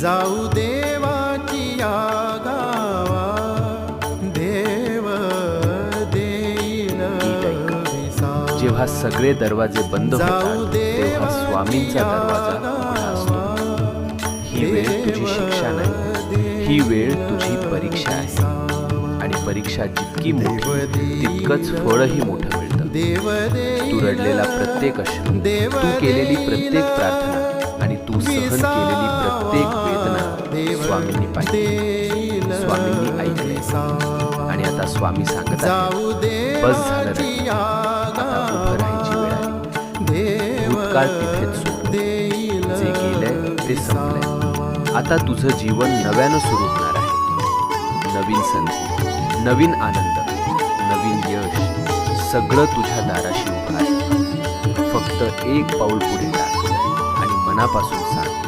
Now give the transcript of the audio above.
जाऊ देवाची गावा, देव देईल विसावा. जेव्हा सगळे दरवाजे बंद होतात तेव्हा स्वामींचा दरवाजा उघडा असतो. ही वेळ तुझी शिक्षा नाही, ही वेळ तुझी परीक्षा आहे. आणि परीक्षा जितकी मोठी तितकंच फळही मोठं मिळतं. तू रडलेला प्रत्येक अश्रू, तू केलेली प्रत्येक प्रार्थना आणि तू सहन केलेली प्रत्येक वेदना स्वामींनी पाहिली, स्वामींनी ऐकले. आणि आता स्वामी सांगतात, बस झालं रे, आता उभं राहायची वेळ आली. भूतकाळ तिथेच सोड, जे गेलंय ते संपलंय. आता तुझं जीवन नव्यानं सुरू होणार आहे. नवीन संधी, नवीन आनंद, नवीन यश, सगळं तुझ्या दाराशी उभं आहे. फक्त एक पाऊल पुढे टाक आणि मनापासून सांग,